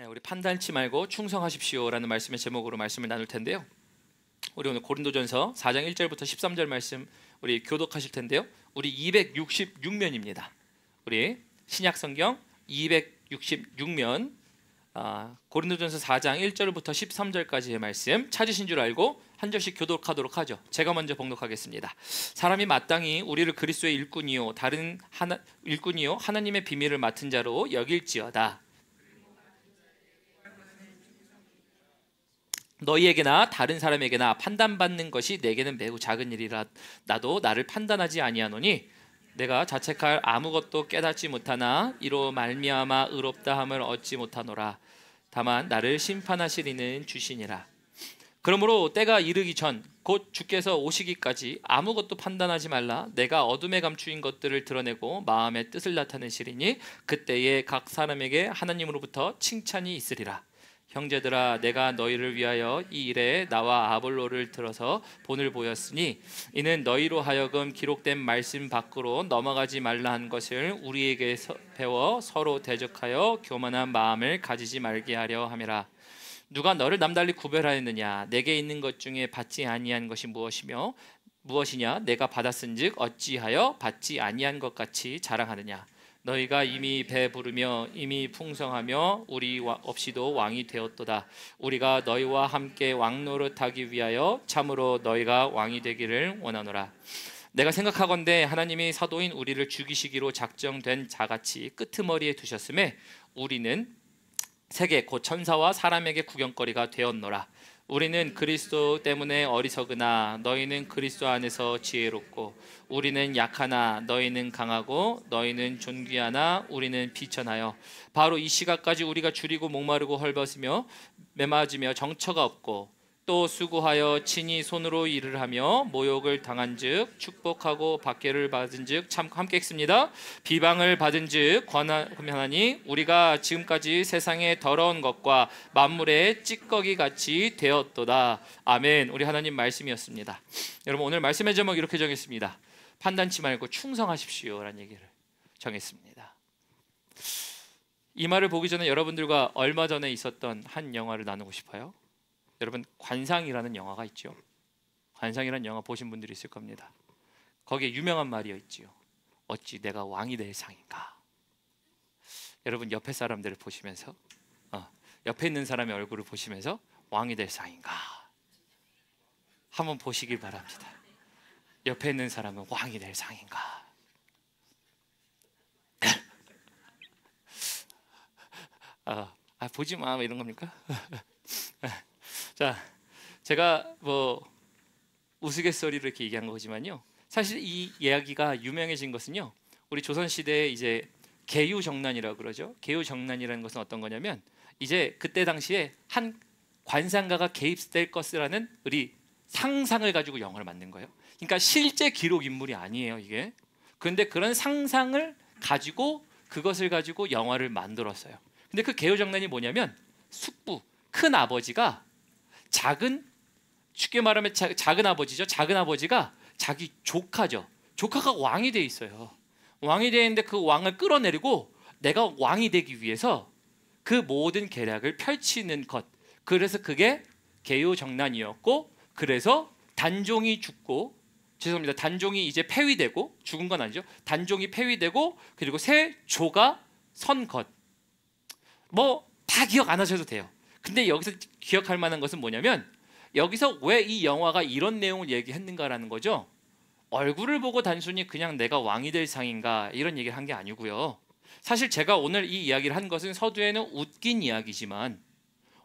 우리 판단치 말고 충성하십시오라는 말씀의 제목으로 말씀을 나눌 텐데요. 우리 오늘 고린도전서 4장 1절부터 13절 말씀 우리 교독하실 텐데요. 우리 266면입니다. 우리 신약성경 266면 고린도전서 4장 1절부터 13절까지의 말씀 찾으신 줄 알고 한 절씩 교독하도록 하죠. 제가 먼저 봉독하겠습니다. 사람이 마땅히 우리를 그리스도의 일꾼이요 하나님의 비밀을 맡은 자로 여길지어다. 너희에게나 다른 사람에게나 판단받는 것이 내게는 매우 작은 일이라 나도 나를 판단하지 아니하노니 내가 자책할 아무것도 깨닫지 못하나 이로 말미암아 의롭다함을 얻지 못하노라. 다만 나를 심판하실 이는 주시니라. 그러므로 때가 이르기 전 곧 주께서 오시기까지 아무것도 판단하지 말라. 내가 어둠에 감추인 것들을 드러내고 마음의 뜻을 나타내시리니 그때에 각 사람에게 하나님으로부터 칭찬이 있으리라. 형제들아, 내가 너희를 위하여 이 일에 나와 아볼로를 들어서 본을 보였으니 이는 너희로 하여금 기록된 말씀 밖으로 넘어가지 말라 한 것을 우리에게 배워 서로 대적하여 교만한 마음을 가지지 말게 하려 함이라. 누가 너를 남달리 구별하였느냐? 내게 있는 것 중에 받지 아니한 것이 무엇이냐? 내가 받았은즉 어찌하여 받지 아니한 것 같이 자랑하느냐? 너희가 이미 배부르며 이미 풍성하며 우리 없이도 왕이 되었도다. 우리가 너희와 함께 왕노릇하기 위하여 참으로 너희가 왕이 되기를 원하노라. 내가 생각하건대 하나님이 사도인 우리를 죽이시기로 작정된 자같이 끄트머리에 두셨음에 우리는 세계 곧 천사와 사람에게 구경거리가 되었노라. 우리는 그리스도 때문에 어리석으나 너희는 그리스도 안에서 지혜롭고 우리는 약하나 너희는 강하고 너희는 존귀하나 우리는 비천하여 바로 이 시각까지 우리가 줄이고 목마르고 헐벗으며 메마지며 정처가 없고 또 수고하여 친히 손으로 일을 하며 모욕을 당한즉 축복하고 박해를 받은즉 참 함께 읽습니다. 비방을 받은즉 권하니 우리가 지금까지 세상의 더러운 것과 만물의 찌꺼기 같이 되었도다. 아멘. 우리 하나님 말씀이었습니다. 여러분, 오늘 말씀의 제목 이렇게 정했습니다. 판단치 말고 충성하십시오라는 얘기를 정했습니다. 이 말을 보기 전에 여러분들과 얼마 전에 있었던 한 영화를 나누고 싶어요. 여러분, 관상이라는 영화가 있죠. 관상이라는 영화 보신 분들이 있을 겁니다. 거기에 유명한 말이 있지요. 어찌 내가 왕이 될 상인가. 여러분, 옆에 사람들을 보시면서 옆에 있는 사람의 얼굴을 보시면서 왕이 될 상인가 한번 보시길 바랍니다. 옆에 있는 사람은 왕이 될 상인가. 보지 마 이런 겁니까? 자, 제가 우스갯소리로 이렇게 얘기한 거지만요. 사실 이 이야기가 유명해진 것은요. 우리 조선 시대에 이제 개유정난이라고 그러죠. 개유정난이라는 것은 어떤 거냐면 이제 그때 당시에 한 관상가가 개입될 것이라는 우리 상상을 가지고 영화를 만든 거예요. 그러니까 실제 기록 인물이 아니에요, 이게. 그런데 그런 상상을 가지고 그것을 가지고 영화를 만들었어요. 근데 그 개유정난이 뭐냐면 숙부, 큰 아버지가 쉽게 말하면 작은 아버지죠. 작은 아버지가 자기 조카죠. 조카가 왕이 돼 있어요. 왕이 돼 있는데 그 왕을 끌어내리고 내가 왕이 되기 위해서 그 모든 계략을 펼치는 것. 그래서 그게 개유정난이었고, 그래서 단종이 죽고, 죄송합니다. 단종이 이제 폐위되고, 죽은 건 아니죠. 단종이 폐위되고, 그리고 새 조가 선 것. 다 기억 안 하셔도 돼요. 근데 여기서 기억할 만한 것은 뭐냐면 여기서 왜 이 영화가 이런 내용을 얘기했는가라는 거죠. 얼굴을 보고 단순히 그냥 내가 왕이 될 상인가 이런 얘기를 한 게 아니고요. 사실 제가 오늘 이 이야기를 한 것은 서두에는 웃긴 이야기지만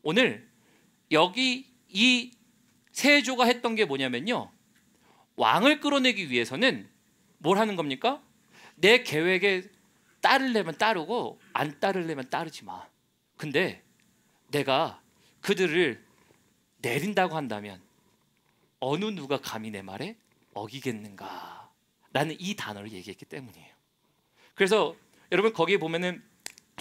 오늘 여기 이 세조가 했던 게 뭐냐면요. 왕을 끌어내기 위해서는 뭘 하는 겁니까? 내 계획에 따르려면 따르고 안 따르려면 따르지 마. 근데 내가 그들을 내린다고 한다면 어느 누가 감히 내 말에 어기겠는가? 라는 이 단어를 얘기했기 때문이에요. 그래서 여러분 거기에 보면은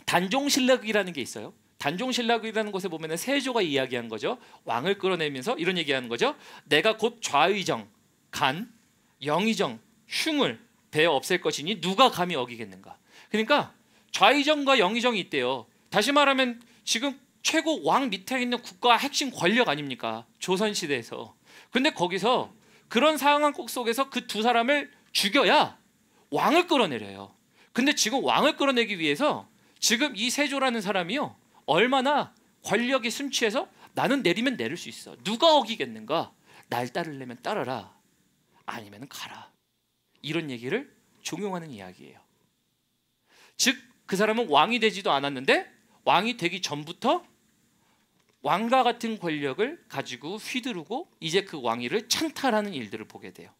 단종신락이라는 게 있어요. 단종신락이라는 곳에 보면은 세조가 이야기한 거죠. 왕을 끌어내면서 이런 얘기하는 거죠. 내가 곧 좌의정, 간, 영의정, 흉을 베어 없앨 것이니 누가 감히 어기겠는가? 그러니까 좌의정과 영의정이 있대요. 다시 말하면 지금 최고 왕 밑에 있는 국가 핵심 권력 아닙니까? 조선시대에서. 근데 거기서 그런 상황 속에서 그 두 사람을 죽여야 왕을 끌어내려요. 근데 지금 왕을 끌어내기 위해서 지금 이 세조라는 사람이요, 얼마나 권력이 심취해서 나는 내리면 내릴 수 있어, 누가 어기겠는가, 날 따르려면 따르라, 아니면 가라, 이런 얘기를 종용하는 이야기예요. 즉 그 사람은 왕이 되지도 않았는데 왕이 되기 전부터 왕과 같은 권력을 가지고 휘두르고 이제 그 왕위를 찬탈하는 일들을 보게 돼요.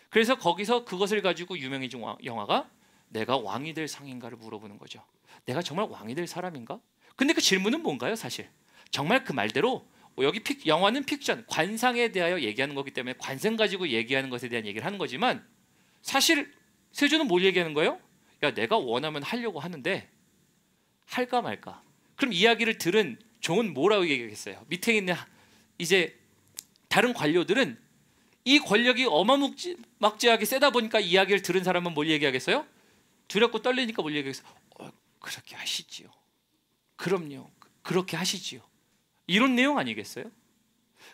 그래서 거기서 그것을 가지고 유명해진 영화가 내가 왕이 될 상인가를 물어보는 거죠. 내가 정말 왕이 될 사람인가? 근데 그 질문은 뭔가요? 사실 정말 그 말대로 여기 영화는 픽션, 관상에 대하여 얘기하는 거기 때문에 관상 가지고 얘기하는 것에 대한 얘기를 하는 거지만, 사실 세조는 뭘 얘기하는 거예요? 야, 내가 원하면 하려고 하는데 할까 말까. 그럼 이야기를 들은 종은 뭐라고 얘기하겠어요? 밑에 있는 이제 다른 관료들은 이 권력이 어마무지하게 세다 보니까 이야기를 들은 사람은 뭘 얘기하겠어요? 두렵고 떨리니까 뭘 얘기하겠어요? 그렇게 하시지요. 그럼요, 그렇게 하시지요. 이런 내용 아니겠어요?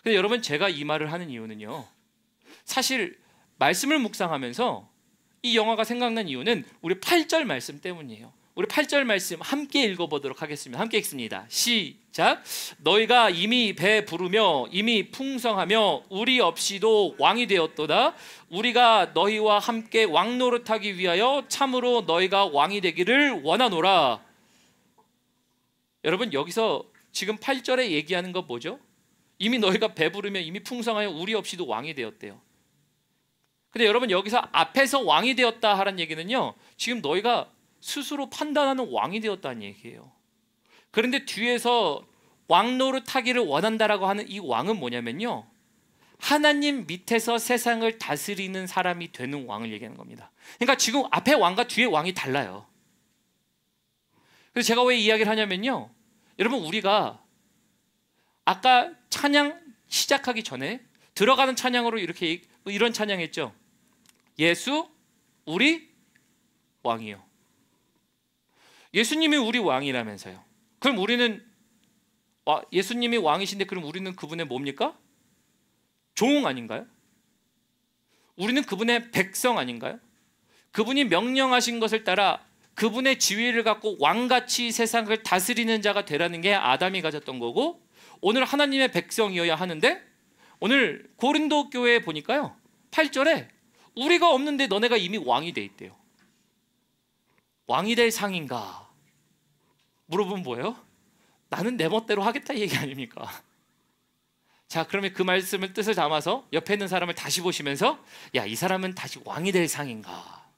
근데 여러분, 제가 이 말을 하는 이유는요, 사실 말씀을 묵상하면서 이 영화가 생각난 이유는 우리 8절 말씀 때문이에요. 우리 8절 말씀 함께 읽어보도록 하겠습니다. 함께 읽습니다. 시작. 너희가 이미 배부르며 이미 풍성하며 우리 없이도 왕이 되었도다. 우리가 너희와 함께 왕 노릇하기 위하여 참으로 너희가 왕이 되기를 원하노라. 여러분, 여기서 지금 8절에 얘기하는 건 뭐죠? 이미 너희가 배부르며 이미 풍성하여 우리 없이도 왕이 되었대요. 근데 여러분, 여기서 앞에서 왕이 되었다 하는 얘기는요, 지금 너희가 스스로 판단하는 왕이 되었다는 얘기예요. 그런데 뒤에서 왕 노릇하기를 원한다라고 하는 이 왕은 뭐냐면요, 하나님 밑에서 세상을 다스리는 사람이 되는 왕을 얘기하는 겁니다. 그러니까 지금 앞에 왕과 뒤에 왕이 달라요. 그래서 제가 왜 이야기를 하냐면요, 여러분, 우리가 아까 찬양 시작하기 전에 들어가는 찬양으로 이런 찬양했죠. 예수 우리 왕이요. 예수님이 우리 왕이라면서요. 그럼 우리는 예수님이 왕이신데 그럼 우리는 그분의 뭡니까? 종 아닌가요? 우리는 그분의 백성 아닌가요? 그분이 명령하신 것을 따라 그분의 지위를 갖고 왕같이 세상을 다스리는 자가 되라는 게 아담이 가졌던 거고, 오늘 하나님의 백성이어야 하는데, 오늘 고린도 교회에 보니까요 8절에 우리가 없는데 너네가 이미 왕이 돼 있대요. 왕이 될 상인가? 물어보면 뭐예요? 나는 내 멋대로 하겠다 얘기 아닙니까? 자, 그러면 그 말씀을 뜻을 담아서 옆에 있는 사람을 다시 보시면서, 야, 이 사람은 다시 왕이 될 상인가?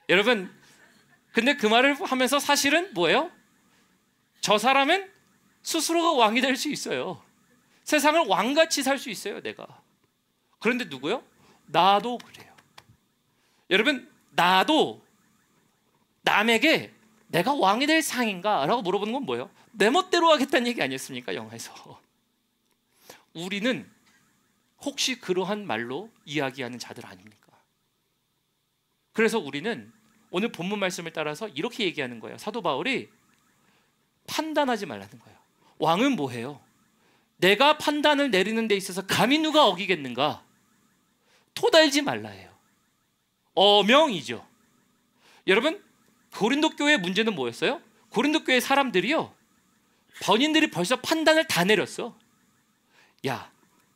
여러분, 근데 그 말을 하면서 사실은 뭐예요? 저 사람은 스스로가 왕이 될 수 있어요. 세상을 왕같이 살 수 있어요, 내가. 그런데 누구요? 나도 그래요. 여러분, 나도 남에게 내가 왕이 될 상인가? 라고 물어보는 건 뭐예요? 내 멋대로 하겠다는 얘기 아니었습니까? 영화에서. 우리는 혹시 그러한 말로 이야기하는 자들 아닙니까? 그래서 우리는 오늘 본문 말씀을 따라서 이렇게 얘기하는 거예요. 사도 바울이 판단하지 말라는 거예요. 왕은 뭐해요? 내가 판단을 내리는 데 있어서 감히 누가 어기겠는가? 토달지 말라 해요. 어명이죠. 여러분, 고린도 교회의 문제는 뭐였어요? 고린도 교회 사람들이요, 본인들이 벌써 판단을 다 내렸어. 야,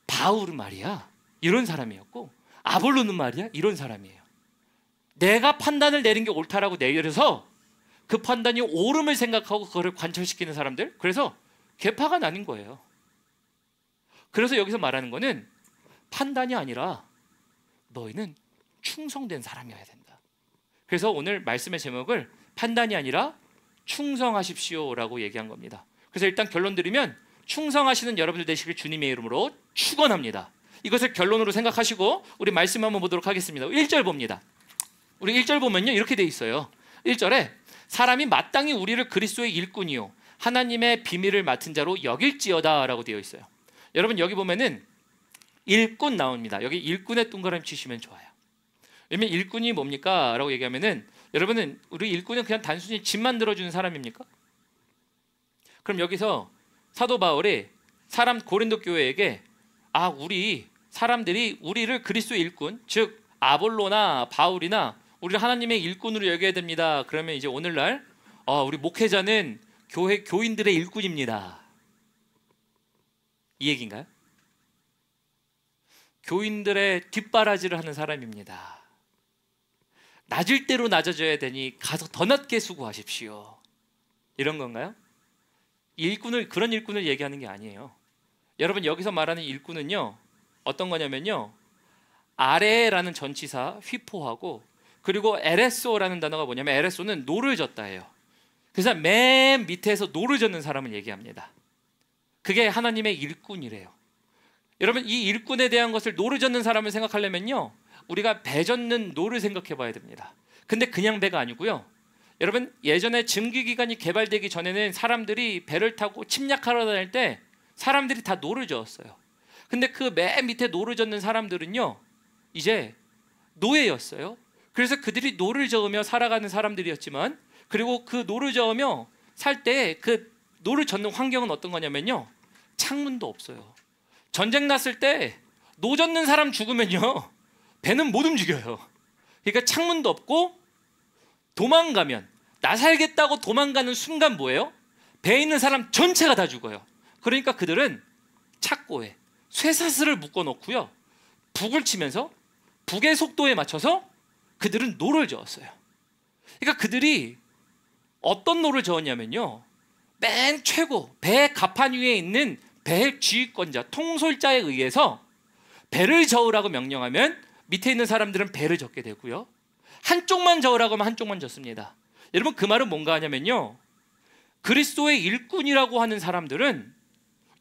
바울은 말이야 이런 사람이었고, 아볼로는 말이야 이런 사람이에요. 내가 판단을 내린 게 옳다라고 내려서 그 판단이 옳음을 생각하고 그거를 관철시키는 사람들, 그래서 개파가 나뉜 거예요. 그래서 여기서 말하는 거는 판단이 아니라 너희는 충성된 사람이어야 된다. 그래서 오늘 말씀의 제목을 판단이 아니라 충성하십시오라고 얘기한 겁니다. 그래서 일단 결론 드리면, 충성하시는 여러분들 되시길 주님의 이름으로 축원합니다. 이것을 결론으로 생각하시고 우리 말씀 한번 보도록 하겠습니다. 1절 봅니다. 우리 1절 보면요, 이렇게 돼 있어요. 1절에 사람이 마땅히 우리를 그리스도의 일꾼이요 하나님의 비밀을 맡은 자로 여길지어다 라고 되어 있어요. 여러분, 여기 보면은 일꾼 나옵니다. 여기 일꾼의 동그라미 치시면 좋아요. 왜냐면 일꾼이 뭡니까? 라고 얘기하면은 여러분은 우리 일꾼은 그냥 단순히 집 만들어주는 사람입니까? 그럼 여기서 사도 바울이 고린도 교회에게 우리 사람들이 우리를 그리스도의 일꾼, 즉 아볼로나 바울이나 우리를 하나님의 일꾼으로 여겨야 됩니다. 그러면 이제 오늘날 우리 목회자는 교인들의 일꾼입니다. 이 얘기인가요? 교인들의 뒷바라지를 하는 사람입니다. 낮을 대로 낮아져야 되니 가서 더 낮게 수고하십시오. 이런 건가요? 그런 일꾼을 얘기하는 게 아니에요. 여러분, 여기서 말하는 일꾼은요, 어떤 거냐면요, 아레라는 전치사 휘포하고, 그리고 에레소라는 단어가 뭐냐면, 에레소는 노를 젓다예요. 그래서 맨 밑에서 노를 젓는 사람을 얘기합니다. 그게 하나님의 일꾼이래요. 여러분, 이 일꾼에 대한 것을 노를 젓는 사람을 생각하려면요, 우리가 배 젓는 노를 생각해 봐야 됩니다. 근데 그냥 배가 아니고요, 여러분, 예전에 증기기관이 개발되기 전에는 사람들이 배를 타고 침략하러 다닐 때 사람들이 다 노를 저었어요. 근데 그 맨 밑에 노를 젓는 사람들은요, 이제 노예였어요. 그래서 그들이 노를 저으며 살아가는 사람들이었지만, 그리고 그 노를 저으며 살 때 그 노를 젓는 환경은 어떤 거냐면요, 창문도 없어요. 전쟁 났을 때 노 젓는 사람 죽으면요, 배는 못 움직여요. 그러니까 창문도 없고, 도망가면, 나 살겠다고 도망가는 순간 뭐예요? 배에 있는 사람 전체가 다 죽어요. 그러니까 그들은 착고에 쇠사슬을 묶어 놓고요, 북을 치면서 북의 속도에 맞춰서 그들은 노를 저었어요. 그러니까 그들이 어떤 노를 저었냐면요, 맨 최고 배 갑판 위에 있는 배 지휘권자, 통솔자에 의해서 배를 저으라고 명령하면 밑에 있는 사람들은 배를 젓게 되고요, 한쪽만 저으라고 하면 한쪽만 젓습니다. 여러분, 그 말은 뭔가 하냐면요, 그리스도의 일꾼이라고 하는 사람들은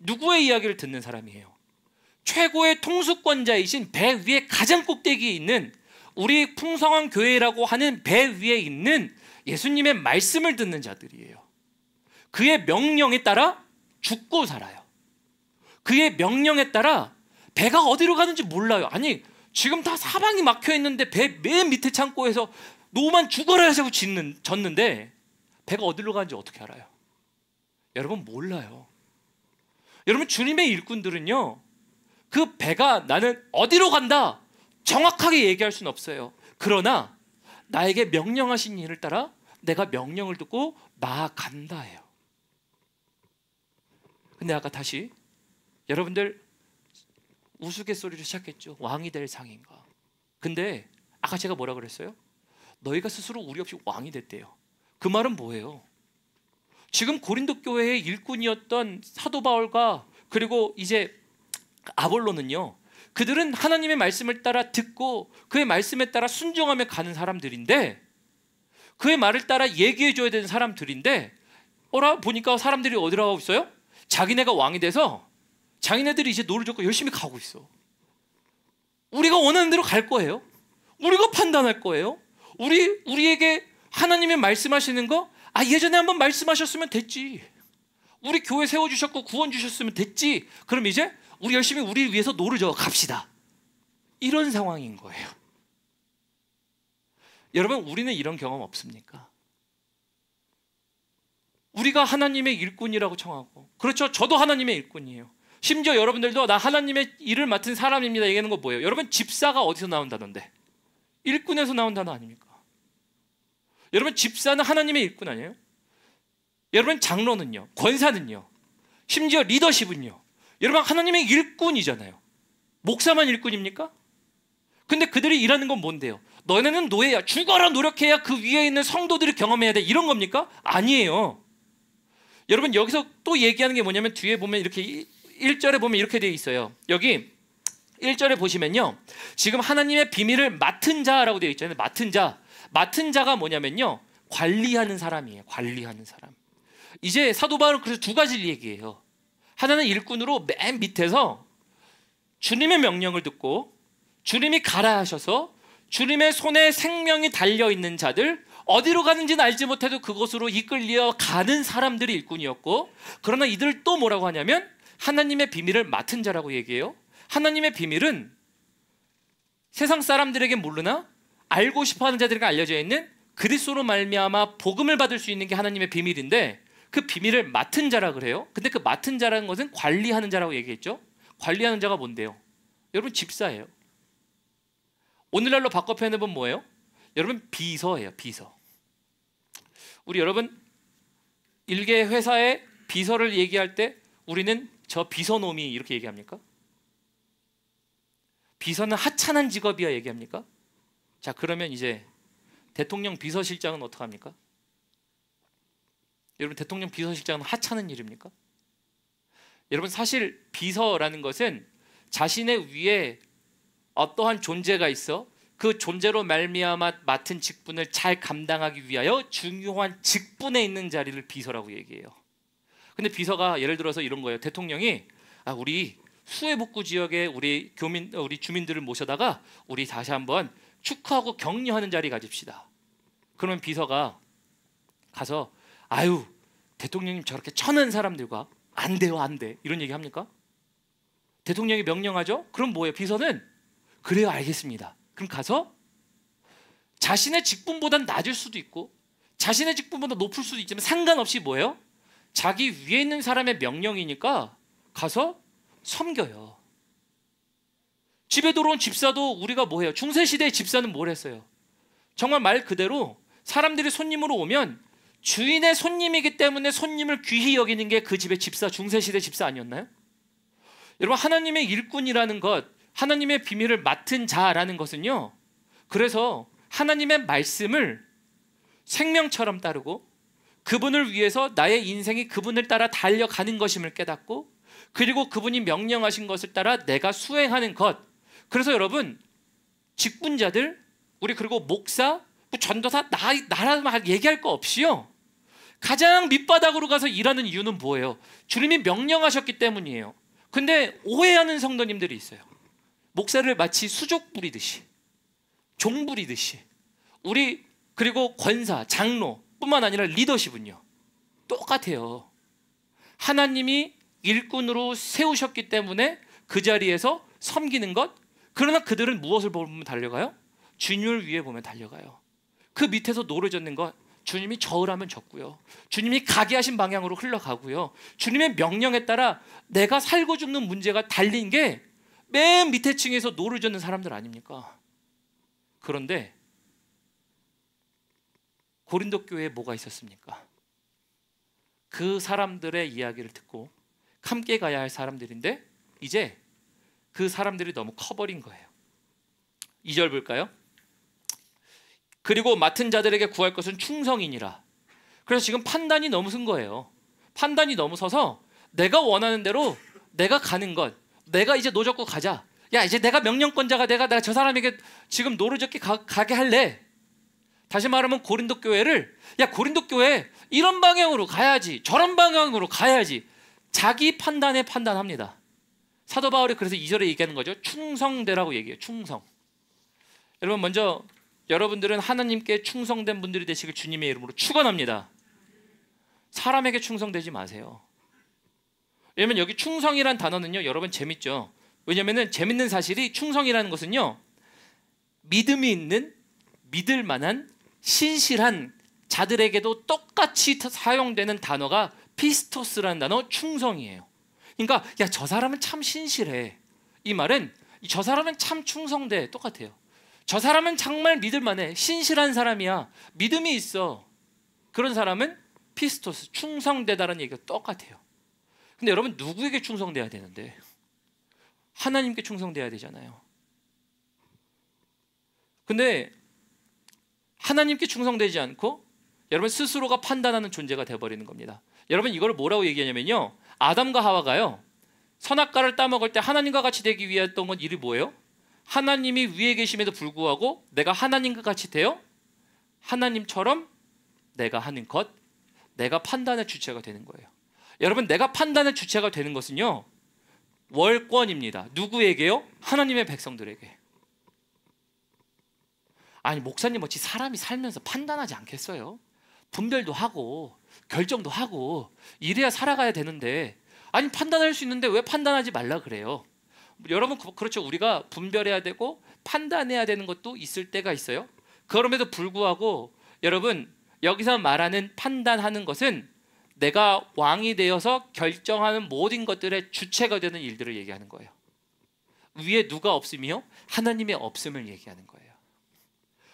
누구의 이야기를 듣는 사람이에요? 최고의 통수권자이신 배 위에 가장 꼭대기에 있는, 우리 풍성한 교회라고 하는 배 위에 있는 예수님의 말씀을 듣는 자들이에요. 그의 명령에 따라 죽고 살아요. 그의 명령에 따라 배가 어디로 가는지 몰라요. 아니, 지금 다 사방이 막혀 있는데 배 맨 밑에 창고에서 노만 죽어라 하자고 졌는데 배가 어디로 가는지 어떻게 알아요? 여러분, 몰라요. 여러분, 주님의 일꾼들은요, 그 배가 나는 어디로 간다 정확하게 얘기할 수는 없어요. 그러나 나에게 명령하신 일을 따라 내가 명령을 듣고 나아간다예요. 근데 아까 다시 여러분들 우스갯소리를 시작했죠. 왕이 될 상인가. 근데 아까 제가 뭐라 그랬어요? 너희가 스스로 우리 없이 왕이 됐대요. 그 말은 뭐예요? 지금 고린도 교회의 일꾼이었던 사도 바울과 그리고 이제 아볼로는요, 그들은 하나님의 말씀을 따라 듣고 그의 말씀에 따라 순종하며 가는 사람들인데, 그의 말을 따라 얘기해 줘야 되는 사람들인데, 보니까 사람들이 어디로 가고 있어요? 자기네가 왕이 돼서 자기네들이 이제 노를 젓고 열심히 가고 있어. 우리가 원하는 대로 갈 거예요. 우리가 판단할 거예요. 우리에게 하나님의 말씀하시는 거, 예전에 한번 말씀하셨으면 됐지. 우리 교회 세워주셨고 구원 주셨으면 됐지. 그럼 이제 우리 열심히 우리 위해서 노를 저어 갑시다. 이런 상황인 거예요. 여러분, 우리는 이런 경험 없습니까? 우리가 하나님의 일꾼이라고 청하고, 그렇죠, 저도 하나님의 일꾼이에요. 심지어 여러분들도 나 하나님의 일을 맡은 사람입니다 얘기하는 거 뭐예요? 여러분, 집사가 어디서 나온 단어인데? 일꾼에서 나온 단어 아닙니까? 여러분, 집사는 하나님의 일꾼 아니에요? 여러분, 장로는요, 권사는요, 심지어 리더십은요, 여러분 하나님의 일꾼이잖아요. 목사만 일꾼입니까? 근데 그들이 일하는 건 뭔데요? 너네는 노예야, 죽어라 노력해야 그 위에 있는 성도들이 경험해야 돼, 이런 겁니까? 아니에요. 여러분, 여기서 또 얘기하는 게 뭐냐면, 뒤에 보면 이렇게 1절에 보면 이렇게 되어 있어요. 여기 1절에 보시면요, 지금 하나님의 비밀을 맡은 자라고 되어 있잖아요. 맡은 자가 뭐냐면요, 관리하는 사람이에요. 관리하는 사람. 이제 사도 바울은 그래서 두 가지를 얘기해요. 하나는 일꾼으로 맨 밑에서 주님의 명령을 듣고 주님이 가라 하셔서 주님의 손에 생명이 달려있는 자들, 어디로 가는지는 알지 못해도 그곳으로 이끌려 가는 사람들이 일꾼이었고, 그러나 이들을 또 뭐라고 하냐면 하나님의 비밀을 맡은 자라고 얘기해요. 하나님의 비밀은 세상 사람들에게 모르나 알고 싶어하는 자들에게 알려져 있는 그리스도로 말미암아 복음을 받을 수 있는 게 하나님의 비밀인데 그 비밀을 맡은 자라 그래요. 근데 그 맡은 자라는 것은 관리하는 자라고 얘기했죠. 관리하는 자가 뭔데요? 여러분 집사예요. 오늘날로 바꿔 표현해보면 뭐예요? 여러분 비서예요. 비서. 우리 여러분 일개 회사의 비서를 얘기할 때 우리는 저 비서놈이 이렇게 얘기합니까? 비서는 하찮은 직업이야 얘기합니까? 자, 그러면 이제 대통령 비서실장은 어떡합니까? 여러분 대통령 비서실장은 하찮은 일입니까? 여러분 사실 비서라는 것은 자신의 위에 어떠한 존재가 있어 그 존재로 말미암아 맡은 직분을 잘 감당하기 위하여 중요한 직분에 있는 자리를 비서라고 얘기해요. 근데 비서가 예를 들어서 이런 거예요. 대통령이 우리 수해복구 지역에 우리 주민들을 모셔다가 우리 다시 한번 축하하고 격려하는 자리 가집시다. 그러면 비서가 가서 아유 대통령님 저렇게 천한 사람들과 안 돼요 안 돼 이런 얘기 합니까? 대통령이 명령하죠? 그럼 뭐예요? 비서는 그래요 알겠습니다. 그럼 가서 자신의 직분보단 낮을 수도 있고 자신의 직분보다 높을 수도 있지만 상관없이 뭐예요? 자기 위에 있는 사람의 명령이니까 가서 섬겨요. 집에 들어온 집사도 우리가 뭐해요? 중세시대의 집사는 뭘 했어요? 정말 말 그대로 사람들이 손님으로 오면 주인의 손님이기 때문에 손님을 귀히 여기는 게 그 집의 집사, 중세시대 집사 아니었나요? 여러분 하나님의 일꾼이라는 것, 하나님의 비밀을 맡은 자라는 것은요, 그래서 하나님의 말씀을 생명처럼 따르고 그분을 위해서 나의 인생이 그분을 따라 달려가는 것임을 깨닫고 그리고 그분이 명령하신 것을 따라 내가 수행하는 것. 그래서 여러분 직분자들, 우리 그리고 목사, 전도사, 나라만 얘기할 거 없이요 가장 밑바닥으로 가서 일하는 이유는 뭐예요? 주님이 명령하셨기 때문이에요. 근데 오해하는 성도님들이 있어요. 목사를 마치 수족 부리듯이, 종 부리듯이. 우리 그리고 권사, 장로 뿐만 아니라 리더십은요 똑같아요. 하나님이 일꾼으로 세우셨기 때문에 그 자리에서 섬기는 것. 그러나 그들은 무엇을 보면 달려가요? 주님을 위해 보면 달려가요. 그 밑에서 노려졌는 것, 주님이 저으라면 졌고요, 주님이 가게 하신 방향으로 흘러가고요, 주님의 명령에 따라 내가 살고 죽는 문제가 달린 게 맨 밑에 층에서 노려졌는 사람들 아닙니까? 그런데 고린도 교회에 뭐가 있었습니까? 그 사람들의 이야기를 듣고 함께 가야 할 사람들인데 이제 그 사람들이 너무 커버린 거예요. 2절 볼까요? 그리고 맡은 자들에게 구할 것은 충성이니라. 그래서 지금 판단이 너무 쓴 거예요. 판단이 너무 서서 내가 원하는 대로 내가 가는 것, 내가 이제 노젓고 가자. 야 이제 내가 명령권자가 내가 저 사람에게 지금 노르젓게 가게 할래. 다시 말하면 고린도 교회를 야 고린도 교회 이런 방향으로 가야지, 저런 방향으로 가야지. 자기 판단에 판단합니다. 사도 바울이 그래서 2절에 얘기하는 거죠. 충성되라고 얘기해요. 충성. 여러분 먼저 여러분들은 하나님께 충성된 분들이 되시길 주님의 이름으로 축원합니다. 사람에게 충성되지 마세요. 왜냐면 여기 충성이란 단어는요 여러분 재밌죠. 왜냐면은 재밌는 사실이 충성이라는 것은요 믿음이 있는, 믿을 만한, 신실한 자들에게도 똑같이 사용되는 단어가 피스토스라는 단어, 충성이에요. 그러니까 야 저 사람은 참 신실해, 이 말은 저 사람은 참 충성돼 똑같아요. 저 사람은 정말 믿을 만해, 신실한 사람이야, 믿음이 있어, 그런 사람은 피스토스, 충성되다라는 얘기가 똑같아요. 근데 여러분 누구에게 충성돼야 되는데? 하나님께 충성돼야 되잖아요. 근데 하나님께 충성되지 않고 여러분 스스로가 판단하는 존재가 돼버리는 겁니다. 여러분 이걸 뭐라고 얘기하냐면요, 아담과 하와가요 선악과를 따먹을 때 하나님과 같이 되기 위했던 건 일이 뭐예요? 하나님이 위에 계심에도 불구하고 내가 하나님과 같이 되어 하나님처럼 내가 하는 것, 내가 판단의 주체가 되는 거예요. 여러분 내가 판단의 주체가 되는 것은요 월권입니다. 누구에게요? 하나님의 백성들에게. 아니 목사님 어찌 사람이 살면서 판단하지 않겠어요? 분별도 하고 결정도 하고 이래야 살아가야 되는데, 아니 판단할 수 있는데 왜 판단하지 말라 그래요? 여러분 그렇죠. 우리가 분별해야 되고 판단해야 되는 것도 있을 때가 있어요. 그럼에도 불구하고 여러분, 여기서 말하는 판단하는 것은 내가 왕이 되어서 결정하는 모든 것들의 주체가 되는 일들을 얘기하는 거예요. 위에 누가 없으며 하나님의 없음을 얘기하는 거예요.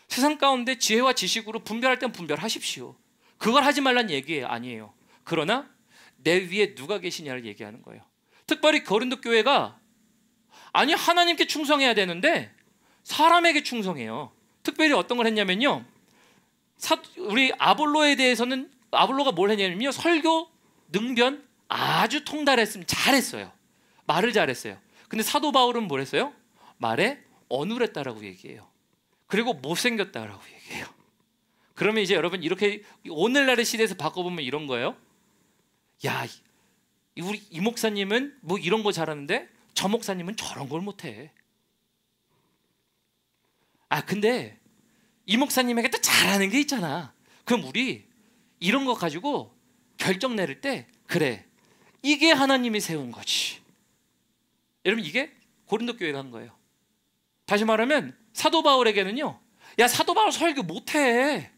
세상 가운데 지혜와 지식으로 분별할 땐 분별하십시오. 그걸 하지 말란 얘기 아니에요. 그러나 내 위에 누가 계시냐를 얘기하는 거예요. 특별히 고린도 교회가 아니 하나님께 충성해야 되는데 사람에게 충성해요. 특별히 어떤 걸 했냐면요, 우리 아볼로에 대해서는 아볼로가 뭘 했냐면요, 설교, 능변 아주 통달했으면 잘했어요. 말을 잘했어요. 근데 사도 바울은 뭘 했어요? 말에 어눌했다라고 얘기해요. 그리고 못생겼다라고 얘기해요. 그러면 이제 여러분 이렇게 오늘날의 시대에서 바꿔보면 이런 거예요. 야, 우리 이 목사님은 뭐 이런 거 잘하는데 저 목사님은 저런 걸 못해. 근데 이 목사님에게 또 잘하는 게 있잖아. 그럼 우리 이런 거 가지고 결정 내릴 때 그래, 이게 하나님이 세운 거지. 여러분, 이게 고린도 교회가 한 거예요. 다시 말하면 사도 바울에게는요, 야 사도 바울 설교 못해.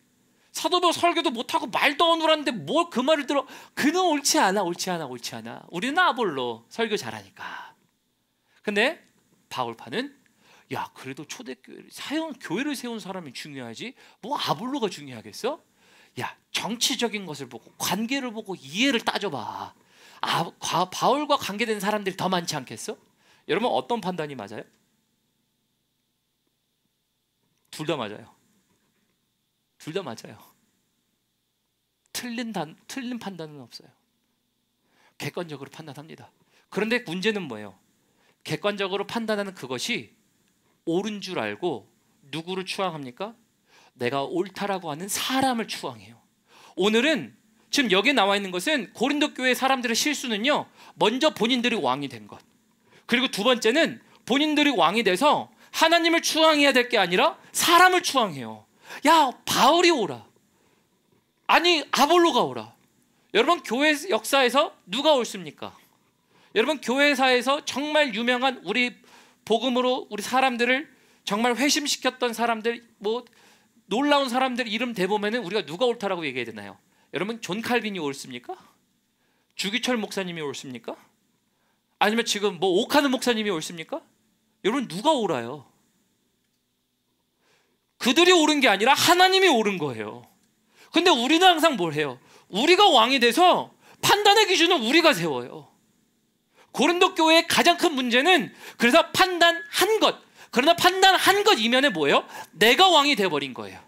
사도 바울 설교도 못하고 말도 어눌한데 뭘 그 말을 들어. 그는 옳지 않아. 우리는 아볼로 설교 잘하니까. 근데 바울파는 야 그래도 초대교회를 교회를 세운 사람이 중요하지 뭐 아볼로가 중요하겠어? 야 정치적인 것을 보고 관계를 보고 이해를 따져봐. 바울과 관계된 사람들이 더 많지 않겠어? 여러분, 어떤 판단이 맞아요? 둘 다 맞아요. 둘 다 맞아요. 틀린 판단은 없어요. 객관적으로 판단합니다. 그런데 문제는 뭐예요? 객관적으로 판단하는 그것이 옳은 줄 알고 누구를 추앙합니까? 내가 옳다라고 하는 사람을 추앙해요. 오늘은 지금 여기에 나와 있는 것은 고린도 교회 사람들의 실수는요, 먼저 본인들이 왕이 된 것, 그리고 두 번째는 본인들이 왕이 돼서 하나님을 추앙해야 될 게 아니라 사람을 추앙해요. 야 바울이 오라, 아니 아볼로가 오라. 여러분, 교회 역사에서 누가 옳습니까? 여러분, 교회사에서 정말 유명한 우리 복음으로 우리 사람들을 정말 회심시켰던 사람들, 뭐 놀라운 사람들 이름 대보면은 우리가 누가 옳다라고 얘기해야 되나요? 여러분, 존 칼빈이 옳습니까? 주기철 목사님이 옳습니까? 아니면 지금 뭐 오카는 목사님이 옳습니까? 여러분, 누가 옳아요? 그들이 옳은 게 아니라 하나님이 옳은 거예요. 근데 우리는 항상 뭘 해요? 우리가 왕이 돼서 판단의 기준을 우리가 세워요. 고린도 교회의 가장 큰 문제는 그래서 판단한 것, 그러나 판단한 것 이면에 뭐예요? 내가 왕이 돼버린 거예요.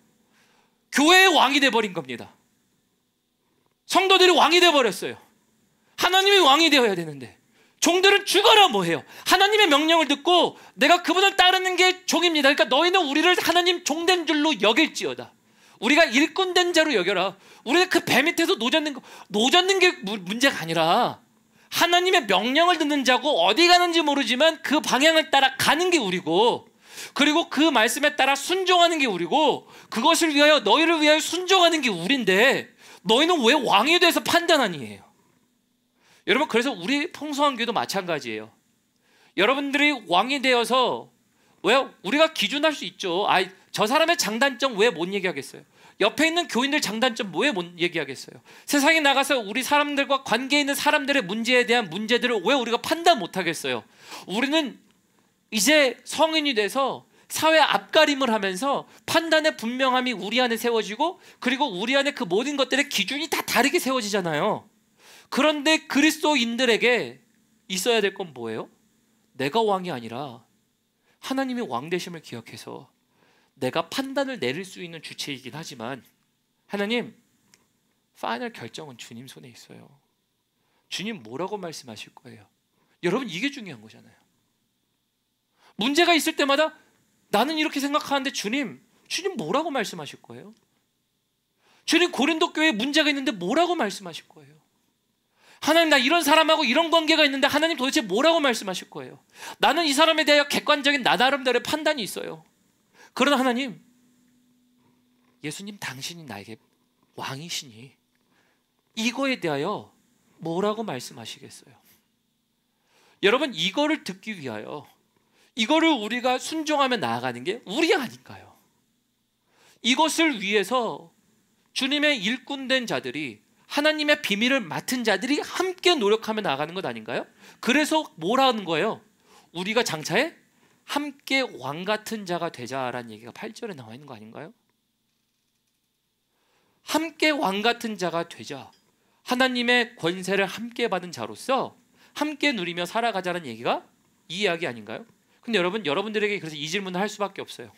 교회의 왕이 돼버린 겁니다. 성도들이 왕이 돼버렸어요. 하나님이 왕이 되어야 되는데 종들은 죽어라 뭐해요? 하나님의 명령을 듣고 내가 그분을 따르는 게 종입니다. 그러니까 너희는 우리를 하나님 종된 줄로 여길지어다. 우리가 일꾼된 자로 여겨라. 우리가 그 배 밑에서 노젓는 게 문제가 아니라 하나님의 명령을 듣는 자고 어디 가는지 모르지만 그 방향을 따라 가는 게 우리고, 그리고 그 말씀에 따라 순종하는 게 우리고, 그것을 위하여 너희를 위하여 순종하는 게 우린데 너희는 왜 왕이 돼서 판단하니에요? 여러분, 그래서 우리 풍성한 교회도 마찬가지예요. 여러분들이 왕이 되어서 왜요? 우리가 기준할 수 있죠. 저 사람의 장단점 왜 못 얘기하겠어요? 옆에 있는 교인들 장단점 왜 못 얘기하겠어요? 세상에 나가서 우리 사람들과 관계 있는 사람들의 문제에 대한 문제들을 왜 우리가 판단 못 하겠어요? 우리는 이제 성인이 돼서 사회 앞가림을 하면서 판단의 분명함이 우리 안에 세워지고, 그리고 우리 안에 그 모든 것들의 기준이 다 다르게 세워지잖아요. 그런데 그리스도인들에게 있어야 될 건 뭐예요? 내가 왕이 아니라 하나님의 왕 되심을 기억해서 내가 판단을 내릴 수 있는 주체이긴 하지만 하나님, 파이널 결정은 주님 손에 있어요. 주님 뭐라고 말씀하실 거예요? 여러분, 이게 중요한 거잖아요. 문제가 있을 때마다 나는 이렇게 생각하는데 주님 뭐라고 말씀하실 거예요? 주님, 고린도 교회에 문제가 있는데 뭐라고 말씀하실 거예요? 하나님, 나 이런 사람하고 이런 관계가 있는데 하나님 도대체 뭐라고 말씀하실 거예요? 나는 이 사람에 대하여 객관적인 나 나름대로의 판단이 있어요. 그러나 하나님, 예수님 당신이 나에게 왕이시니 이거에 대하여 뭐라고 말씀하시겠어요? 여러분, 이거를 듣기 위하여 이거를 우리가 순종하며 나아가는 게 우리 아닌가요? 이것을 위해서 주님의 일꾼된 자들이, 하나님의 비밀을 맡은 자들이 함께 노력하며 나가는 것 아닌가요? 그래서 뭐라는 거예요? 우리가 장차에 함께 왕 같은 자가 되자라는 얘기가 8절에 나와 있는 거 아닌가요? 함께 왕 같은 자가 되자, 하나님의 권세를 함께 받은 자로서 함께 누리며 살아가자는 얘기가 이 이야기 아닌가요? 근데 여러분들에게 그래서 이 질문을 할 수밖에 없어요.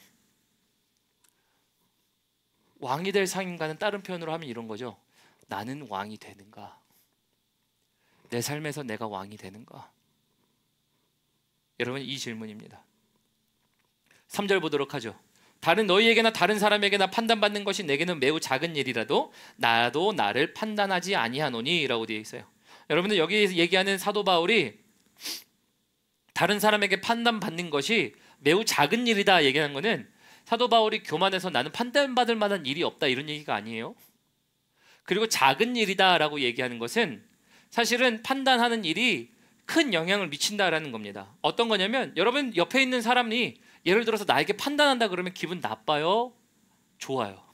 왕이 될 상인가는 다른 표현으로 하면 이런 거죠. 나는 왕이 되는가? 내 삶에서 내가 왕이 되는가? 여러분, 이 질문입니다. 3절 보도록 하죠. 다른 너희에게나 다른 사람에게나 판단받는 것이 내게는 매우 작은 일이라도 나도 나를 판단하지 아니하노니 라고 되어 있어요. 여러분들, 여기 얘기하는 사도 바울이 다른 사람에게 판단받는 것이 매우 작은 일이다 얘기하는 거는 사도 바울이 교만해서 나는 판단받을 만한 일이 없다 이런 얘기가 아니에요. 그리고 작은 일이다 라고 얘기하는 것은 사실은 판단하는 일이 큰 영향을 미친다라는 겁니다. 어떤 거냐면, 여러분 옆에 있는 사람이 예를 들어서 나에게 판단한다 그러면 기분 나빠요? 좋아요?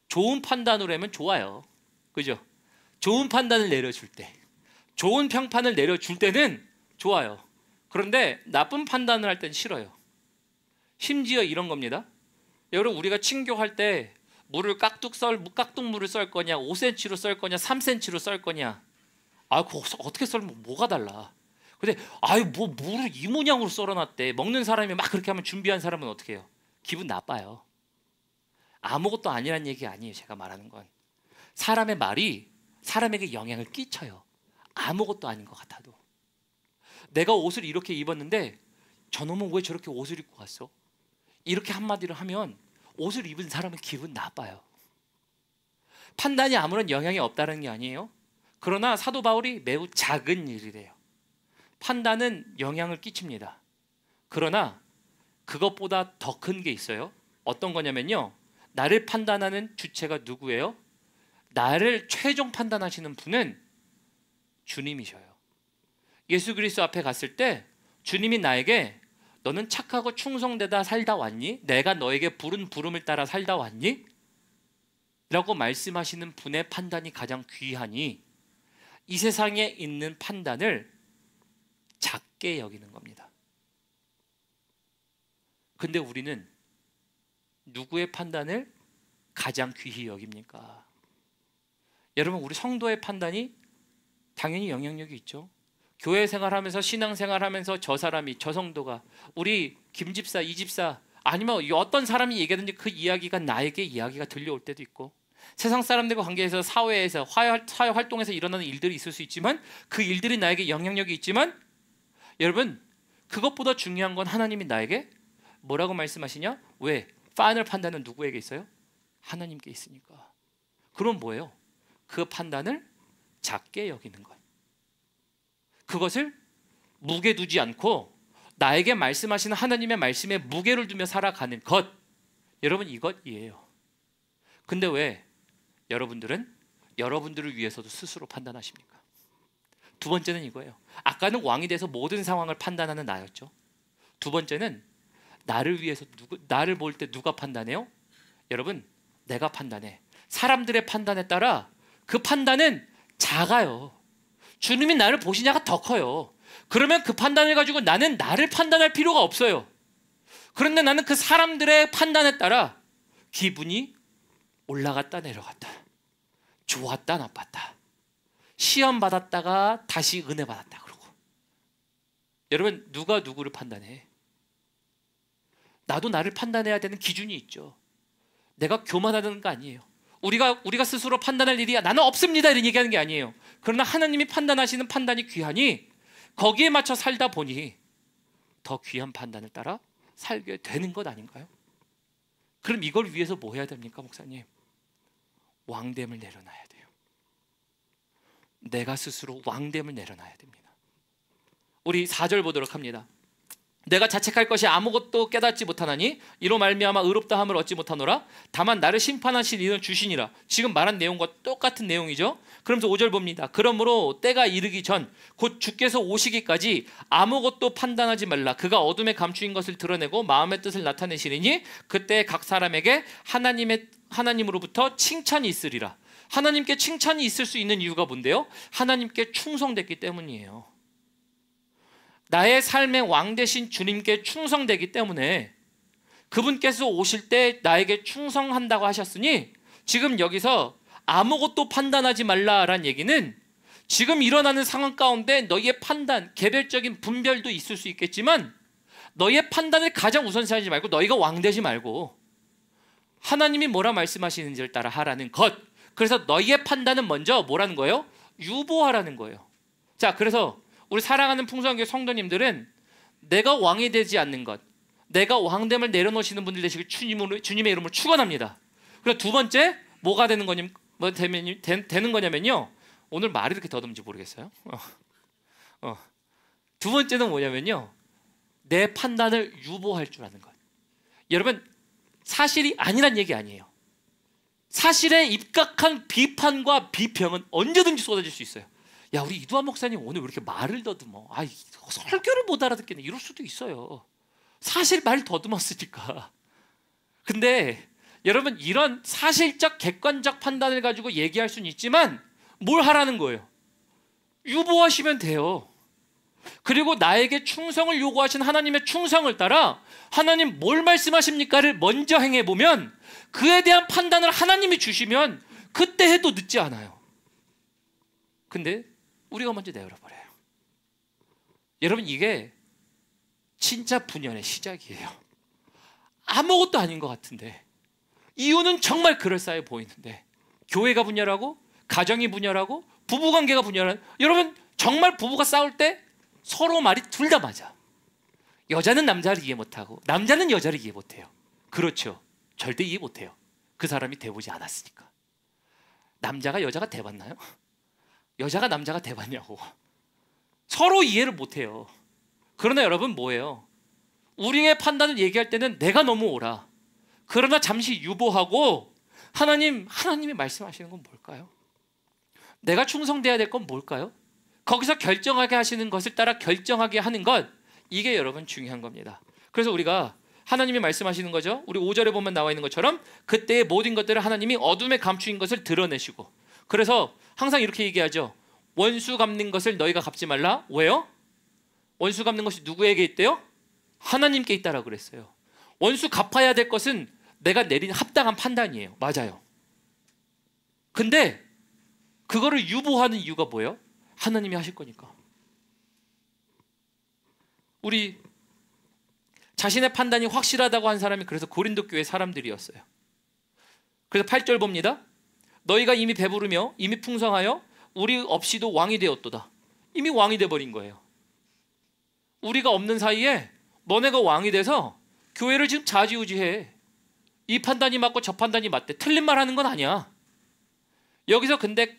좋은 판단으로 하면 좋아요. 그죠? 좋은 판단을 내려줄 때, 좋은 평판을 내려줄 때는 좋아요. 그런데 나쁜 판단을 할 때는 싫어요. 심지어 이런 겁니다. 여러분, 우리가 친교할 때 물을 깍둑물을 썰 거냐, 5cm로 썰 거냐, 3cm로 썰 거냐. 그거 어떻게 썰면 뭐가 달라. 근데 뭐 물을 이 모양으로 썰어놨대. 먹는 사람이 막 그렇게 하면 준비한 사람은 어떻게 해요? 기분 나빠요. 아무것도 아니란 얘기 아니에요. 제가 말하는 건 사람의 말이 사람에게 영향을 끼쳐요. 아무것도 아닌 것 같아도. 내가 옷을 이렇게 입었는데 저놈은 왜 저렇게 옷을 입고 갔어? 이렇게 한마디로 하면 옷을 입은 사람은 기분 나빠요. 판단이 아무런 영향이 없다는 게 아니에요. 그러나 사도 바울이 매우 작은 일이래요. 판단은 영향을 끼칩니다. 그러나 그것보다 더 큰 게 있어요. 어떤 거냐면요, 나를 판단하는 주체가 누구예요? 나를 최종 판단하시는 분은 주님이셔요. 예수 그리스도 앞에 갔을 때 주님이 나에게 너는 착하고 충성되다 살다 왔니? 내가 너에게 부른 부름을 따라 살다 왔니? 라고 말씀하시는 분의 판단이 가장 귀하니 이 세상에 있는 판단을 작게 여기는 겁니다. 근데 우리는 누구의 판단을 가장 귀히 여깁니까? 여러분, 우리 성도의 판단이 당연히 영향력이 있죠. 교회 생활하면서, 신앙생활하면서 저 사람이, 저 성도가, 우리 김집사, 이집사, 아니면 어떤 사람이 얘기하든지 그 이야기가 나에게 이야기가 들려올 때도 있고, 세상 사람들과 관계에서, 사회에서, 사회 활동에서 일어나는 일들이 있을 수 있지만 그 일들이 나에게 영향력이 있지만, 여러분, 그것보다 중요한 건 하나님이 나에게 뭐라고 말씀하시냐? 왜? 파이널 판단은 누구에게 있어요? 하나님께 있으니까. 그럼 뭐예요? 그 판단을 작게 여기는 것. 그것을 무게 두지 않고 나에게 말씀하시는 하나님의 말씀에 무게를 두며 살아가는 것. 여러분, 이것이에요. 근데 왜 여러분들은 여러분들을 위해서도 스스로 판단하십니까? 두 번째는 이거예요. 아까는 왕이 돼서 모든 상황을 판단하는 나였죠. 두 번째는 나를 위해서 나를 볼 때 누가 판단해요? 여러분, 내가 판단해. 사람들의 판단에 따라 그 판단은 작아요. 주님이 나를 보시냐가 더 커요. 그러면 그 판단을 가지고 나는 나를 판단할 필요가 없어요. 그런데 나는 그 사람들의 판단에 따라 기분이 올라갔다 내려갔다, 좋았다 나빴다, 시험 받았다가 다시 은혜 받았다 그러고. 여러분, 누가 누구를 판단해? 나도 나를 판단해야 되는 기준이 있죠. 내가 교만하다는 거 아니에요. 우리가 스스로 판단할 일이 나는 없습니다 이런 얘기하는 게 아니에요. 그러나 하나님이 판단하시는 판단이 귀하니 거기에 맞춰 살다 보니 더 귀한 판단을 따라 살게 되는 것 아닌가요? 그럼 이걸 위해서 뭐 해야 됩니까, 목사님? 왕됨을 내려놔야 돼요. 내가 스스로 왕됨을 내려놔야 됩니다. 우리 4절 보도록 합니다. 내가 자책할 것이 아무것도 깨닫지 못하나니 이로 말미암아 의롭다 함을 얻지 못하노라. 다만 나를 심판하실 이는 주시니라. 지금 말한 내용과 똑같은 내용이죠. 그러면서 5절 봅니다. 그러므로 때가 이르기 전 곧 주께서 오시기까지 아무것도 판단하지 말라. 그가 어둠에 감추인 것을 드러내고 마음의 뜻을 나타내시리니 그때 각 사람에게 하나님으로부터 칭찬이 있으리라. 하나님께 칭찬이 있을 수 있는 이유가 뭔데요? 하나님께 충성됐기 때문이에요. 나의 삶의 왕 되신 주님께 충성되기 때문에 그분께서 오실 때 나에게 충성한다고 하셨으니 지금 여기서 아무것도 판단하지 말라라는 얘기는 지금 일어나는 상황 가운데 너희의 판단, 개별적인 분별도 있을 수 있겠지만 너희의 판단을 가장 우선시하지 말고 너희가 왕 되지 말고 하나님이 뭐라 말씀하시는지를 따라 하라는 것. 그래서 너희의 판단은 먼저 뭐라는 거예요? 유보하라는 거예요. 자, 그래서 우리 사랑하는 풍성교회 성도님들은 내가 왕이 되지 않는 것, 내가 왕됨을 내려놓으시는 분들 되시길 주님의 이름으로 축원합니다. 그리고 두 번째 뭐가 되는 거냐면요. 오늘 말이 이렇게 더듬는지 모르겠어요. 두 번째는 뭐냐면요. 내 판단을 유보할 줄 아는 것. 여러분, 사실이 아니란 얘기 아니에요. 사실에 입각한 비판과 비평은 언제든지 쏟아질 수 있어요. 야, 우리 이두환 목사님 오늘 왜 이렇게 말을 더듬어? 설교를 못 알아듣겠네. 이럴 수도 있어요. 사실 말 더듬었으니까. 근데 여러분, 이런 사실적 객관적 판단을 가지고 얘기할 수는 있지만 뭘 하라는 거예요? 유보하시면 돼요. 그리고 나에게 충성을 요구하신 하나님의 충성을 따라 하나님 뭘 말씀하십니까를 먼저 행해보면 그에 대한 판단을 하나님이 주시면 그때 해도 늦지 않아요. 근데 우리가 먼저 내버려버려요. 여러분, 이게 진짜 분열의 시작이에요. 아무것도 아닌 것 같은데 이유는 정말 그럴싸해 보이는데 교회가 분열하고 가정이 분열하고 부부관계가 분열하는, 여러분 정말 부부가 싸울 때 서로 말이 둘 다 맞아. 여자는 남자를 이해 못하고 남자는 여자를 이해 못해요. 그렇죠. 절대 이해 못해요. 그 사람이 돼보지 않았으니까. 남자가 여자가 돼봤나요? 여자가 남자가 돼봤냐고. 서로 이해를 못해요. 그러나 여러분 뭐예요? 우리의 판단을 얘기할 때는 내가 너무 옳아. 그러나 잠시 유보하고 하나님이 말씀하시는 건 뭘까요? 내가 충성돼야 될 건 뭘까요? 거기서 결정하게 하시는 것을 따라 결정하게 하는 것, 이게 여러분 중요한 겁니다. 그래서 우리가 하나님이 말씀하시는 거죠. 우리 5절에 보면 나와 있는 것처럼 그때의 모든 것들을 하나님이 어둠에 감추인 것을 드러내시고, 그래서 항상 이렇게 얘기하죠. 원수 갚는 것을 너희가 갚지 말라. 왜요? 원수 갚는 것이 누구에게 있대요? 하나님께 있다라고 그랬어요. 원수 갚아야 될 것은 내가 내린 합당한 판단이에요. 맞아요. 근데 그거를 유보하는 이유가 뭐예요? 하나님이 하실 거니까. 우리 자신의 판단이 확실하다고 한 사람이 그래서 고린도 교회 사람들이었어요. 그래서 8절 봅니다. 너희가 이미 배부르며 이미 풍성하여 우리 없이도 왕이 되었도다. 이미 왕이 돼버린 거예요. 우리가 없는 사이에 너네가 왕이 돼서 교회를 지금 좌지우지해. 이 판단이 맞고 저 판단이 맞대. 틀린 말 하는 건 아니야. 여기서 근데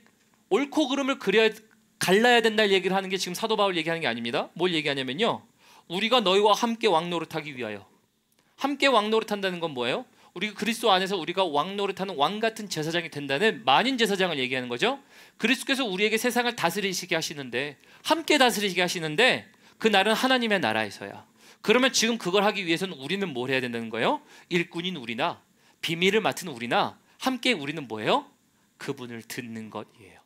옳고 그름을 갈라야 된다는 얘기를 하는 게 지금 사도 바울 얘기하는 게 아닙니다. 뭘 얘기하냐면요, 우리가 너희와 함께 왕노릇하기 위하여. 함께 왕노릇한다는 건 뭐예요? 우리가 그리스도 안에서 우리가 왕노릇하는 왕같은 제사장이 된다는 만인 제사장을 얘기하는 거죠. 그리스도께서 우리에게 세상을 다스리시게 하시는데, 함께 다스리시게 하시는데 그날은 하나님의 나라에서야. 그러면 지금 그걸 하기 위해서는 우리는 뭘 해야 된다는 거예요? 일꾼인 우리나 비밀을 맡은 우리나 함께 우리는 뭐예요? 그분을 듣는 것이에요.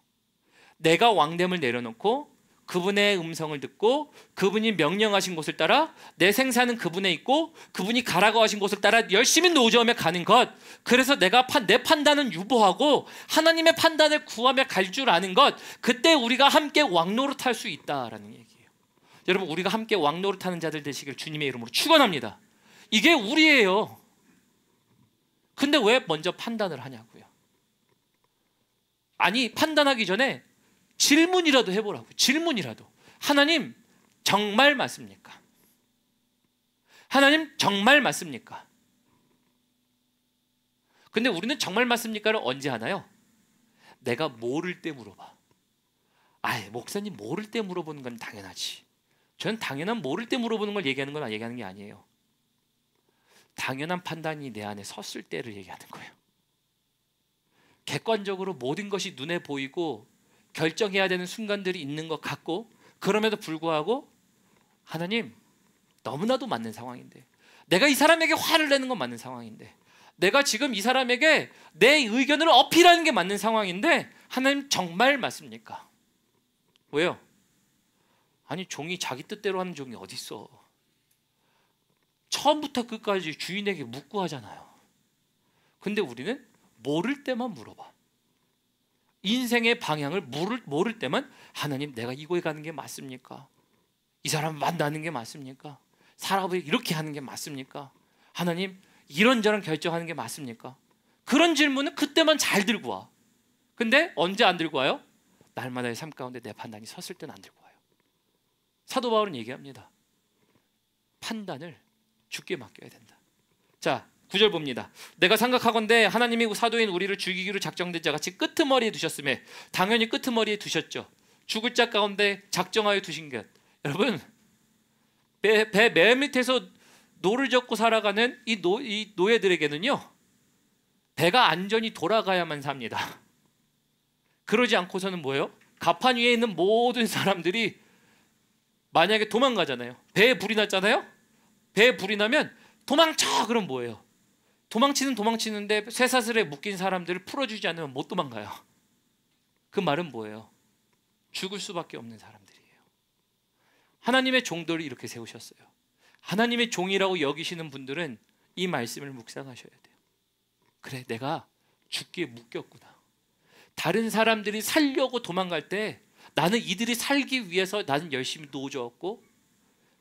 내가 왕됨을 내려놓고 그분의 음성을 듣고 그분이 명령하신 곳을 따라 내 생사는 그분에 있고 그분이 가라고 하신 곳을 따라 열심히 노저으며 가는 것. 그래서 내가 내 판단은 유보하고 하나님의 판단을 구하며 갈 줄 아는 것. 그때 우리가 함께 왕노릇할 수 있다라는 얘기예요. 여러분, 우리가 함께 왕노릇하는 자들 되시길 주님의 이름으로 축원합니다. 이게 우리예요. 근데 왜 먼저 판단을 하냐고요. 아니, 판단하기 전에 질문이라도 해보라고. 질문이라도. 하나님 정말 맞습니까? 하나님 정말 맞습니까? 근데 우리는 정말 맞습니까를 언제 하나요? 내가 모를 때 물어봐. 목사님 모를 때 물어보는 건 당연하지. 저는 당연한 모를 때 물어보는 걸 얘기하는 건 얘기하는 게 아니에요. 당연한 판단이 내 안에 섰을 때를 얘기하는 거예요. 객관적으로 모든 것이 눈에 보이고 결정해야 되는 순간들이 있는 것 같고, 그럼에도 불구하고 하나님, 너무나도 맞는 상황인데, 내가 이 사람에게 화를 내는 건 맞는 상황인데, 내가 지금 이 사람에게 내 의견을 어필하는 게 맞는 상황인데 하나님 정말 맞습니까? 왜요? 아니, 종이 자기 뜻대로 하는 종이 어디 있어? 처음부터 끝까지 주인에게 묻고 하잖아요. 근데 우리는 모를 때만 물어봐. 인생의 방향을 모를 때만 하나님, 내가 이거에 가는 게 맞습니까? 이 사람 만나는 게 맞습니까? 사람을 이렇게 하는 게 맞습니까? 하나님, 이런저런 결정하는 게 맞습니까? 그런 질문은 그때만 잘 들고 와. 근데 언제 안 들고 와요? 날마다의 삶 가운데 내 판단이 섰을 때는 안 들고 와요. 사도 바울은 얘기합니다. 판단을 주께 맡겨야 된다. 자, 9절 봅니다. 내가 생각하건대 하나님이 사도인 우리를 죽이기로 작정된 자같이 끄트머리에 두셨음에, 당연히 끄트머리에 두셨죠. 죽을 자 가운데 작정하여 두신 것. 여러분, 배 맨 밑에서 노를 젓고 살아가는 이 노예들에게는요, 배가 안전히 돌아가야만 삽니다. 그러지 않고서는 뭐예요? 갑판 위에 있는 모든 사람들이 만약에 도망가잖아요. 배에 불이 났잖아요. 배에 불이 나면 도망쳐. 그럼 뭐예요? 도망치는데 쇠사슬에 묶인 사람들을 풀어주지 않으면 못 도망가요. 그 말은 뭐예요? 죽을 수밖에 없는 사람들이에요. 하나님의 종들을 이렇게 세우셨어요. 하나님의 종이라고 여기시는 분들은 이 말씀을 묵상하셔야 돼요. 그래, 내가 죽기에 묶였구나. 다른 사람들이 살려고 도망갈 때 나는 이들이 살기 위해서 나는 열심히 노져왔고,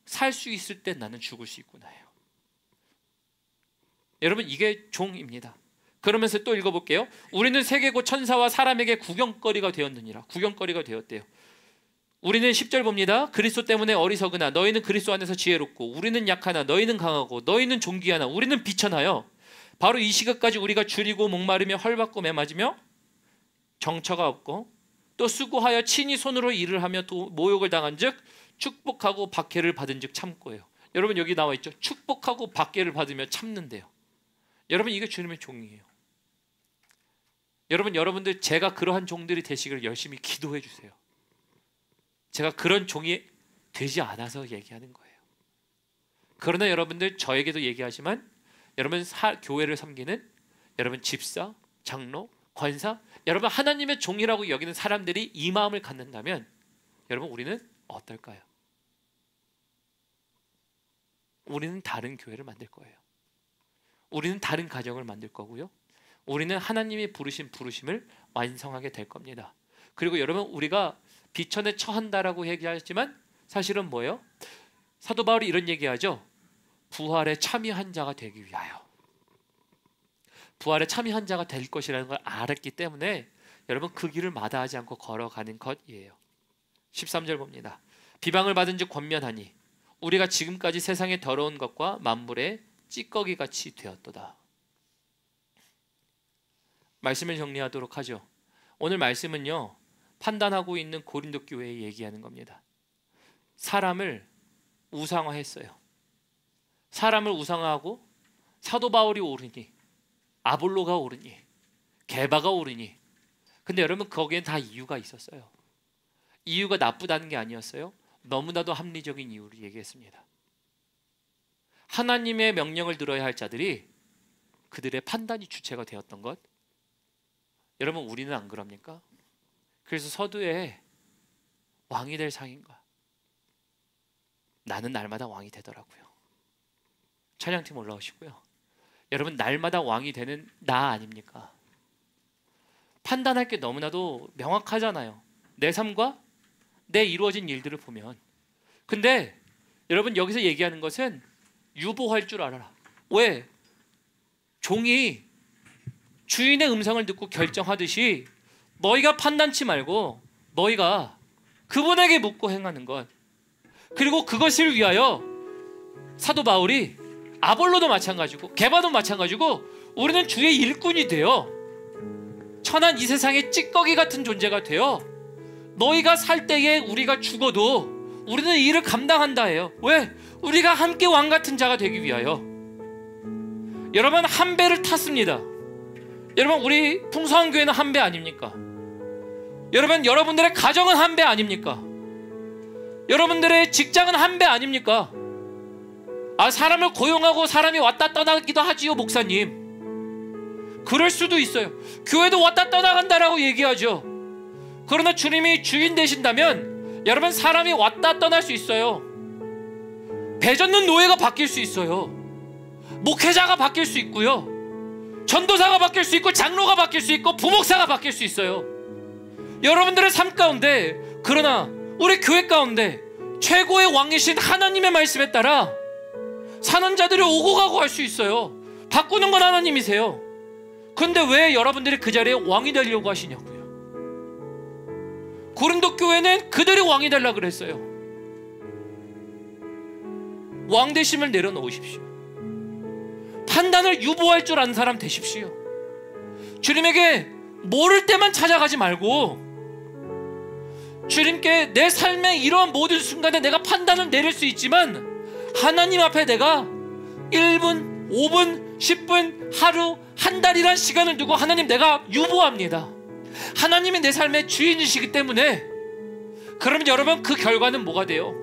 살 수 있을 때 나는 죽을 수 있구나요. 여러분, 이게 종입니다. 그러면서 또 읽어볼게요. 우리는 세계고 천사와 사람에게 구경거리가 되었느니라. 구경거리가 되었대요. 우리는 10절 봅니다. 그리스도 때문에 어리석으나 너희는 그리스도 안에서 지혜롭고, 우리는 약하나 너희는 강하고, 너희는 존귀하나 우리는 비천하여 바로 이 시각까지 우리가 줄이고 목마르며 헐벗고 매맞으며 정처가 없고, 또 수고하여 친히 손으로 일을 하며 또 모욕을 당한 즉 축복하고 박해를 받은 즉 참고예요. 여러분, 여기 나와 있죠. 축복하고 박해를 받으며 참는데요. 여러분, 이게 주님의 종이에요. 여러분들 제가 그러한 종들이 되시기를 열심히 기도해 주세요. 제가 그런 종이 되지 않아서 얘기하는 거예요. 그러나 여러분들 저에게도 얘기하지만, 여러분 교회를 섬기는 여러분 집사, 장로, 권사, 여러분 하나님의 종이라고 여기는 사람들이 이 마음을 갖는다면 여러분, 우리는 어떨까요? 우리는 다른 교회를 만들 거예요. 우리는 다른 가정을 만들 거고요. 우리는 하나님이 부르신 부르심을 완성하게 될 겁니다. 그리고 여러분, 우리가 비천에 처한다라고 얘기하지만 사실은 뭐예요? 사도 바울이 이런 얘기하죠. 부활에 참여한 자가 되기 위하여. 부활에 참여한 자가 될 것이라는 걸 알았기 때문에 여러분, 그 길을 마다하지 않고 걸어가는 것이에요. 13절 봅니다. 비방을 받은 즉 권면하니 우리가 지금까지 세상의 더러운 것과 만물의 찌꺼기 같이 되었도다. 말씀을 정리하도록 하죠. 오늘 말씀은요, 판단하고 있는 고린도 교회에 얘기하는 겁니다. 사람을 우상화했어요. 사람을 우상화하고 사도 바울이 옳으니, 아볼로가 옳으니, 게바가 옳으니. 근데 여러분, 거기엔 다 이유가 있었어요. 이유가 나쁘다는 게 아니었어요. 너무나도 합리적인 이유를 얘기했습니다. 하나님의 명령을 들어야 할 자들이 그들의 판단이 주체가 되었던 것. 여러분, 우리는 안 그럽니까? 그래서 서두에 왕이 될 상인가? 나는 날마다 왕이 되더라고요. 찬양팀 올라오시고요. 여러분, 날마다 왕이 되는 나 아닙니까? 판단할 게 너무나도 명확하잖아요. 내 삶과 내 이루어진 일들을 보면. 근데 여러분, 여기서 얘기하는 것은 유보할 줄 알아라. 왜? 종이 주인의 음성을 듣고 결정하듯이 너희가 판단치 말고 너희가 그분에게 묻고 행하는 것. 그리고 그것을 위하여 사도 바울이 아볼로도 마찬가지고 게바도 마찬가지고 우리는 주의 일꾼이 되어 천한 이 세상의 찌꺼기 같은 존재가 되어 너희가 살 때에 우리가 죽어도 우리는 이 일을 감당한다예요. 왜? 우리가 함께 왕 같은 자가 되기 위하여. 여러분, 한 배를 탔습니다. 여러분, 우리 풍성한 교회는 한 배 아닙니까? 여러분, 여러분들의 가정은 한 배 아닙니까? 여러분들의 직장은 한 배 아닙니까? 사람을 고용하고 사람이 왔다 떠나기도 하지요, 목사님. 그럴 수도 있어요. 교회도 왔다 떠나간다라고 얘기하죠. 그러나 주님이 주인 되신다면 여러분, 사람이 왔다 떠날 수 있어요. 배 젓는 노예가 바뀔 수 있어요. 목회자가 바뀔 수 있고요, 전도사가 바뀔 수 있고, 장로가 바뀔 수 있고, 부목사가 바뀔 수 있어요. 여러분들의 삶 가운데, 그러나 우리 교회 가운데 최고의 왕이신 하나님의 말씀에 따라 사는 자들이 오고 가고 할 수 있어요. 바꾸는 건 하나님이세요. 그런데 왜 여러분들이 그 자리에 왕이 되려고 하시냐고요. 고린도 교회는 그들이 왕이 되려고 그랬어요. 왕 되심을 내려놓으십시오. 판단을 유보할 줄 아는 사람 되십시오. 주님에게 모를 때만 찾아가지 말고, 주님께 내 삶의 이러한 모든 순간에 내가 판단을 내릴 수 있지만 하나님 앞에 내가 1분, 5분, 10분, 하루, 한 달이란 시간을 두고, 하나님, 내가 유보합니다. 하나님이 내 삶의 주인이시기 때문에. 그러면 여러분, 그 결과는 뭐가 돼요?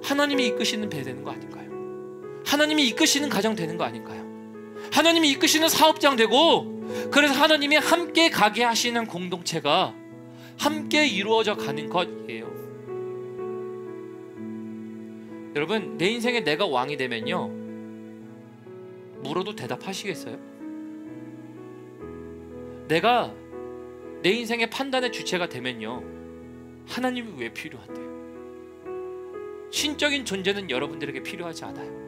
하나님이 이끄시는 배 되는 거 아닌가요? 하나님이 이끄시는 가정 되는 거 아닌가요? 하나님이 이끄시는 사업장 되고, 그래서 하나님이 함께 가게 하시는 공동체가 함께 이루어져 가는 것이에요. 여러분, 내 인생에 내가 왕이 되면요, 물어도 대답하시겠어요? 내가 내 인생의 판단의 주체가 되면요, 하나님이 왜 필요한데요? 신적인 존재는 여러분들에게 필요하지 않아요.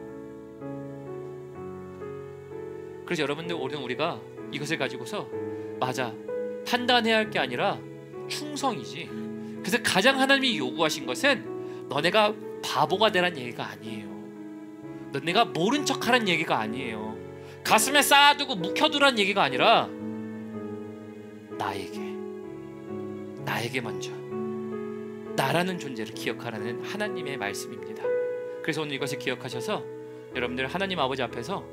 그래서 여러분들, 우리가 이것을 가지고서, 맞아, 판단해야 할 게 아니라 충성이지. 그래서 가장 하나님이 요구하신 것은 너네가 바보가 되란 얘기가 아니에요. 너네가 모른 척하란 얘기가 아니에요. 가슴에 쌓아두고 묵혀두란 얘기가 아니라 나에게 먼저 나라는 존재를 기억하라는 하나님의 말씀입니다. 그래서 오늘 이것을 기억하셔서 여러분들 하나님 아버지 앞에서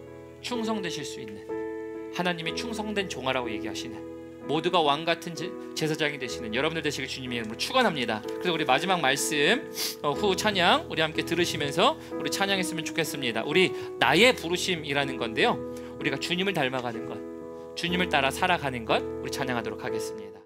충성되실 수 있는, 하나님이 충성된 종아라고 얘기하시는, 모두가 왕같은 제사장이 되시는 여러분들 되시길 주님의 이름으로 축원합니다. 그래서 우리 마지막 말씀 후 찬양 우리 함께 들으시면서 우리 찬양했으면 좋겠습니다. 우리 나의 부르심이라는 건데요, 우리가 주님을 닮아가는 것, 주님을 따라 살아가는 것, 우리 찬양하도록 하겠습니다.